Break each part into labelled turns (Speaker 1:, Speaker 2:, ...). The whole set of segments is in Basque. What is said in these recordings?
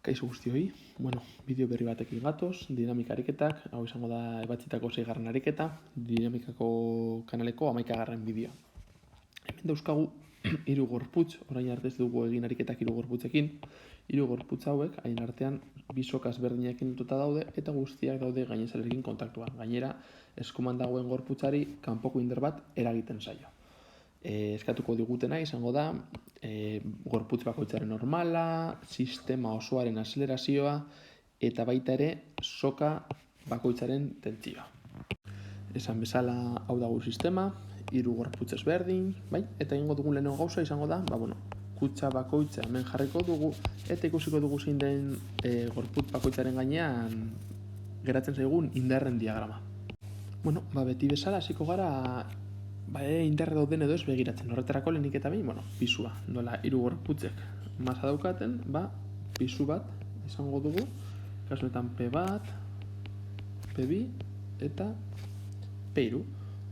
Speaker 1: Kaixo guztioi, bideo berri batekin gatoz, dinamika ariketak, hau izango da ebatzitako 6. ariketa, dinamikako kanaleko 11. bideoa. Hemen dauzkagu 3 gorputz, orain arte ez dugu egin ariketak 3 gorputzekin, 3 gorputz hauek, hain artean, bi soka ezberdinekin lotuta daude eta guztiak daude gainezalerekin kontaktuan. Gainera, eskuman dagoen gorputzari kanpoko indar bat eragiten zaio. Eskatuko digutena izango da gorputz bakoitzaren normala, sistema osoaren azelerazioa eta baita ere soka bakoitzaren tentsioa. Esan bezala hau dago sistema, 3 gorputz ezberdin, bai? Eta egingo dugun lehenengo gauza izango da, kutxa bakoitza hemen jarriko dugu eta ikusiko dugu zein den gorputz bakoitzaren gainean geratzen zaigun indarren diagrama. Beti bezala hasiko gara indarre dauden edo ez begiratzen. Horretarako lehenik eta behin, pisua. Nola 3 gorputzek masa daukaten, pisu bat izango dugu, kasunetan P1, P2 eta P3.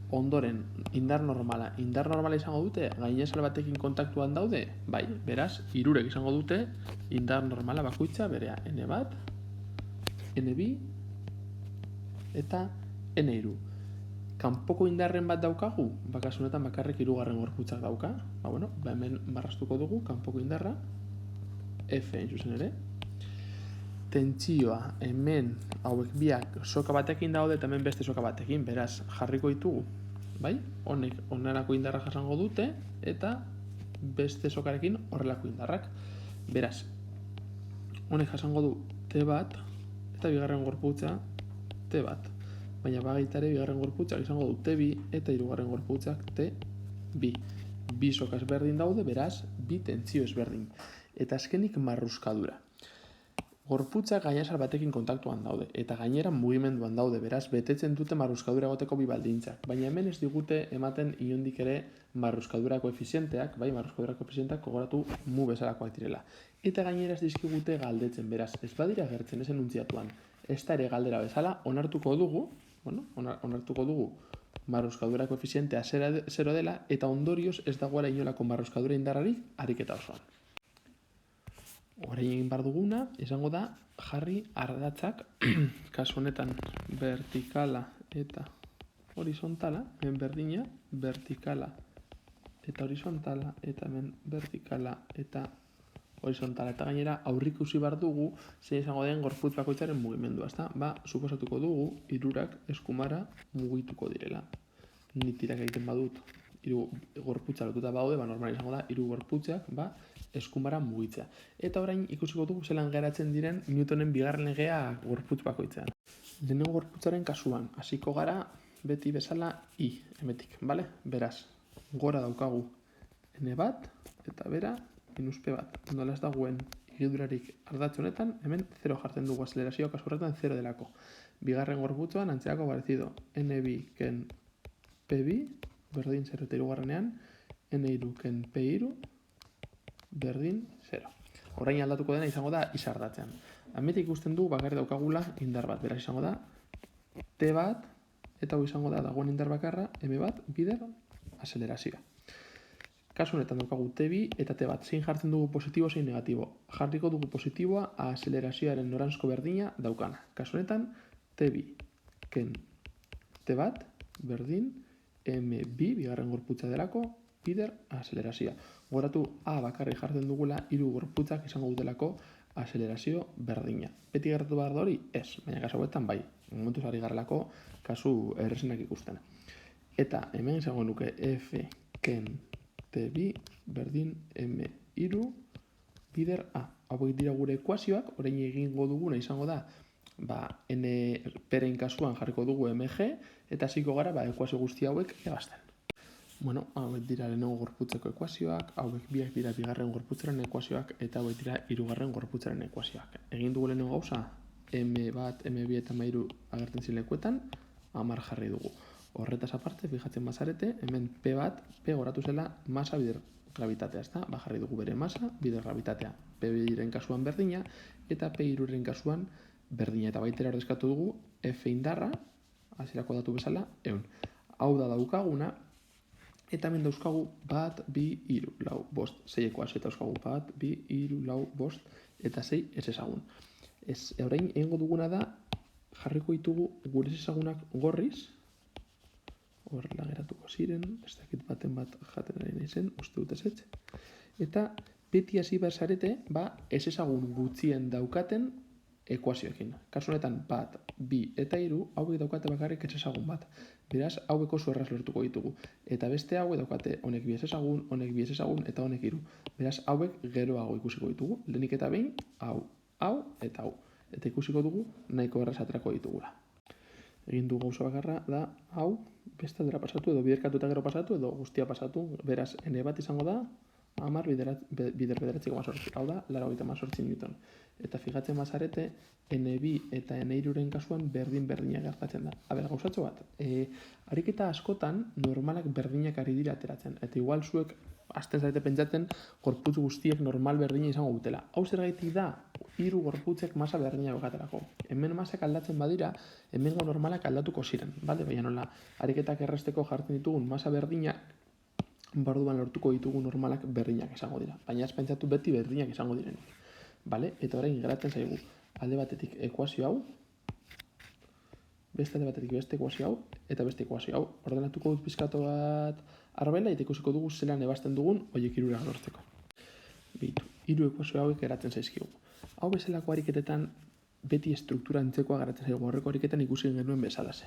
Speaker 1: Ondoren, indar normala izango dute, gainezal batekin kontaktuan daude, bai, beraz, 3rek izango dute indar normala bakoitza berea, N1, N2 eta N3. Kanpoko indarren bat daukagu, kasunetan bakarrik 3. gorputzak dauka, hemen marraztuko dugu kanpoko indarra, F hain zuzen ere. Tentsioa hemen hauek biak soka batekin daude eta hemen beste soka batekin, beraz jarriko ditugu, bai? Honek onelako indarra jasango dute eta beste sokarekin horrelako indarrak. Beraz, honek jasango du T1 eta bigarren gorputza T1. Baina baita ere bigarren gorputzak izango du T2 eta 3. gorputzak T2. Bi soka ezberdin daude, beraz, bi tentsio ezberdin. Eta azkenik marruskadura. Gorputzak gainazal batekin kontaktuan daude, eta gainera mugimenduan daude, beraz, betetzen dute marruskadura egoteko bi baldintzak. Baina hemen ez digute ematen inondik ere marruskadura koefizienteak, gogoratu mu bezalakoak direla. Eta gainera ez dizkigute galdetzen, beraz, ez badira agertzen ez enuntziatuan. Ez da ere galdera bezala, onartuko dugu marruskadura koefizientea 0 dela, eta ondorioz ez dagoela inolako marruskadura indarrarik ariketa osoan. Orain egin behar duguna, izango da, jarri ardatzak, kasu honetan vertikala eta horizontala, hemen berdina, vertikala eta horizontala, eta hemen vertikala eta horizontala. Eta gainera, aurrikusi behar dugu, zein izango den gorputz bakoitzaren mugimendua, ezta? Suposatuko dugu, 3ak eskumara mugituko direla. Ni tirak egiten badut, 3 gorputza lotuta baude, normal izango da, 3 gorputzak, eskumara mugitzea. Eta orain ikusiko dugu zelan geratzen diren Newtonen bigarren legea gorputz bakoitzean. Lehenengo gorputzaren kasuan, hasiko gara beti bezala I, hemetik, bale? Beraz, gora daukagu N1 eta bera -P1. Nola ez dagoen igidurarik ardatz honetan, hemen 0 jartzen dugu azelerazioa kasu horretan 0 delako. Bigarren gorputzuan antzeako parecido, N2 ken P2, berdin 0 eta 3. N3 ken P3, berdin 0. Orain aldatuko dena izango da izardatzean. Hemetik ikusten du bakarri daukagula indar bat, beraz izango da T1 eta hau izango da dagoen indar bakarra M1 bider azelerazioa. Kasu honetan daukagu T2 eta T1. Zein jartzen dugu positibo, zein negatibo. Jarriko dugu positiboa azelerazioaren noranzko berdina daukana. Kasu honetan T2 ken T1 berdin M2 bigarren gorputza delako bider azelerazioa. Goratu A bakarri jartzen dugula 3 gorputzak izango dutelako azelerazio berdina. Beti gertatu behar da hori? Ez, baina kasu hauetan bai. Momentuz ari garrelako kasu errezenak ikusten. Eta hemen izango nuke F ken T2 berdin M3 bider A. Hauek dira gure ekuazioak, orain egingo duguna izango da N peren kasuan jarriko dugu MG, eta hasiko gara ekuazio guzti hauek ebazten. Hauek dira lehenengo gorputzeko ekuazioak, hauek biak dira bigarren gorputzaren ekuazioak, eta hauek dira 3. gorputzaren ekuazioak. Egin dugu lehenengo gauza, M1, M2 eta M3 agertzen zilekuetan, 10 jarri dugu. Horretaz aparte, fijatzen bazarete, hemen P1, P goratu zela masa bider gravitatea, ezta? Jarri dugu bere masa bider gravitatea. P2-ren kasuan berdina, eta P3-ren kasuan berdina. Eta baitera ordezkatu dugu F indarra, hasierako datu bezala, 100. Hau da daukaguna, Eta hemen dauzkagu 1, 2, 3, 4, 5, 6 ekuazio eta dauzkagu 1, 2, 3, 4, 5 eta 6 ezezagun. Orain egingo duguna da jarriko ditugu gure ezezagunak gorriz, horrela geratuko ziren, ez dakit baten bat jaten ari nahi zen, uste dut ezetz. Eta beti hasi behar zarete, ezezagun gutxien daukaten ekuazioekin. Kasu honetan 1, 2 eta 3 hauek daukate bakarrik ezezagun bat. Beraz, hauek oso erraz lortuko ditugu. Eta beste hauek daukate honek 2 ezezagun, honek 2 ezezagun eta honek 3. Beraz, hauek geroago ikusiko ditugu. Lehenik eta behin, hau, hau eta hau. Eta ikusiko dugu nahiko erraz aterako ditugula. Egin du gauza bakarra da hau beste aldera pasatu edo biderkatu eta gero pasatu edo guztia pasatu. Beraz, n bat izango da 10 bider 9,8. Hau da, 98 Newton. Eta fijatzen bazarete, N2 eta N3-ren kasuan berdin-berdina gertatzen da. Gauzatxo bat, ariketa askotan normalak berdinak ari dira ateratzen. Eta igual zuek, hasten zarete pentsatzen, gorputz guztiek normal berdina izango dutela. Hau zergaitik da, 3 gorputzek masa berdina daukaterako. Hemen masak aldatzen badira, hemengo normalak aldatuko ziren. Baina nola, ariketak erresteko jartzen ditugun masa berdinak, orduan lortuko ditugu normalak berdinak izango dira. Baina ez pentsatu beti berdinak izango direnik. Eta orain geratzen zaigu alde batetik ekuazio hau, beste alde batetik beste ekuazio hau, eta beste ekuazio hau. Ordenatuko dut pizkatu bat arbela, eta ikusiko dugu zelan ebasten dugun horiek 3 lortzeko. 3 ekuazio hauek geratzen zaizkigu. Hau bezalako ariketetan beti struktura antzekoa geratzen zaigu, horreko ariketan ikusi genuen bezalase.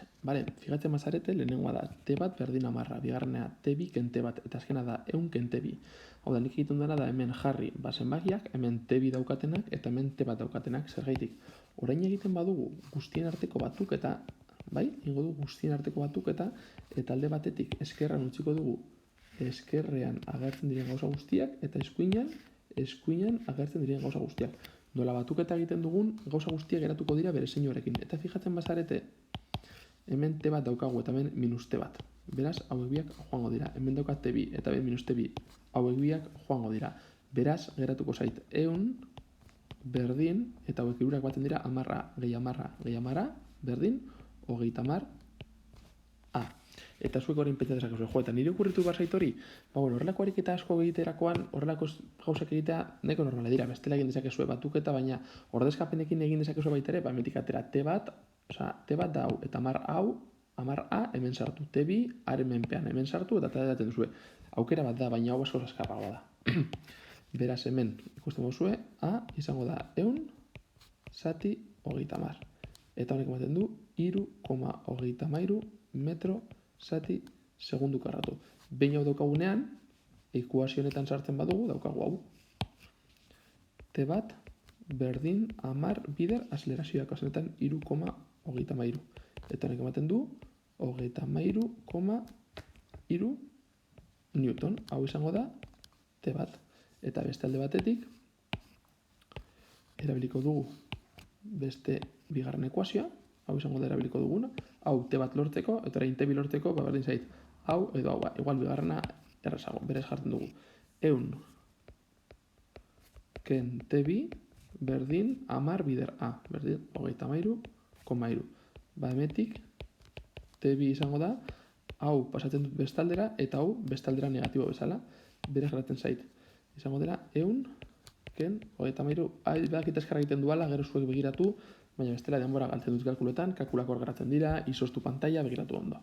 Speaker 1: Fijatzen mazarete, lehenengoa da T bat berdin 10, bigarrenea T2 ken T bat, eta azkena da 100 ken T2. Hau da, nik egiten dena da hemen jarri zenbakiak, hemen T2 daukatenak eta hemen T bat daukatenak, zergaitik. Orain egiten badugu guztien arteko batuketa, ingo dugu guztien arteko batuketa, eta alde batetik eskerran utziko dugu eskerrean agertzen diren gauza guztiak, eta eskuinan agertzen diren gauza guztiak. Nola batuketa egiten dugun, gauza guztiak geratuko dira bere zeinuarekin. Eta fijatzen bazarete, hemen T bat daukagu eta hemen minus T bat. Beraz, hauek biak joango dira. Hemen daukat T2 eta hemen minus T2. Hauek biak joango dira. Beraz, geratuko zait 100 berdin, eta hauek 3 baten dira 10 gehi 10 berdin, 30 A. Eta zuek horrein pentsatzen zakezu, eta nire okurritu behar zait hori, horrelako ariketa asko egiterakoan, horrelako gauzak egitea nahiko normala dira, bestela egin dezakezue batuketa, baina ordezkapenekin egin dezakezue baita ere, emetik atera T bat da hau, eta 10 hau, 10 A hemen sartu, T2 haren menpean hemen sartu, eta ateratzen duzue. Aukera bat da, baina hau asko azkarragoa da. Beraz hemen ikusten duzue, A izango da 100 zati 30. Eta honek ematen du 3,33 metro zati segundu karratu. Behin hau daukagunean, ekuazio honetan sartzen badugu, daukagu hau. T bat berdin 10 bider azelerazioak, honetan 3,33. Eta honek ematen du 33,3 Newton. Hau izango da T bat. Eta beste alde batetik, erabiliko dugu beste bigarren ekuazioa, hau izango da erabiliko duguna, hau T bat lortzeko, eta orain T2 lortzeko, berdin zait, hau edo hau, igual bigarrena errazago, berez jartzen dugu. 100 ken T2 berdin 10 bider A, berdin 33,3. Hemetik T2 izango da, hau pasatzen dut bestaldera, eta hau bestaldera negatibo bezala, berez geratzen zait. Izango dela 100 ken 33, badakit eskarra egiten duala, gero zuek begiratu, baina bestela denbora galtzen dut kalkuletan, kalkulak hor geratzen dira, izoztu pantalla, begiratu ondo.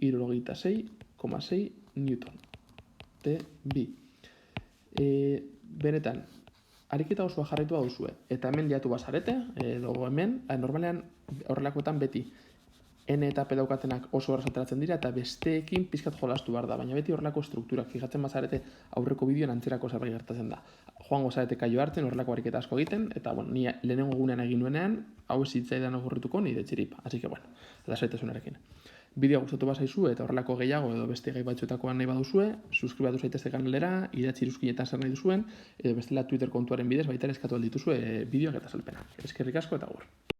Speaker 1: 76,6 Newton. T2. Benetan, ariketa osoa jarraitu duzue, eta hemen liatu bazarete, edo hemen, normalean horrelakoetan beti, N eta P daukatenak oso erraz ateratzen dira, eta besteekin pizkat jolastu behar da, baina beti horrelako strukturak, fijatzen bazarete aurreko bideoan antzerako zerbait gertatzen da. Joango zarete kaio hartzen, horrelako ariketa asko egiten, eta ni lehenengo gunean egin nuenean, hau ez zitzaidan okurrituko nire txirip, así que lasaitasunarekin. Bideoa gustatu bazaizu eta horrelako gehiago edo beste gai batzuetakoan nahi baduzue, suskribatu zaitezte kanalera, idatzi iruzkinetan zer nahi duzuen, edo bestela Twitter kontuaren bidez baita ere eskatu aldituzue bideoak eta salpena. Eskerrik asko eta agur.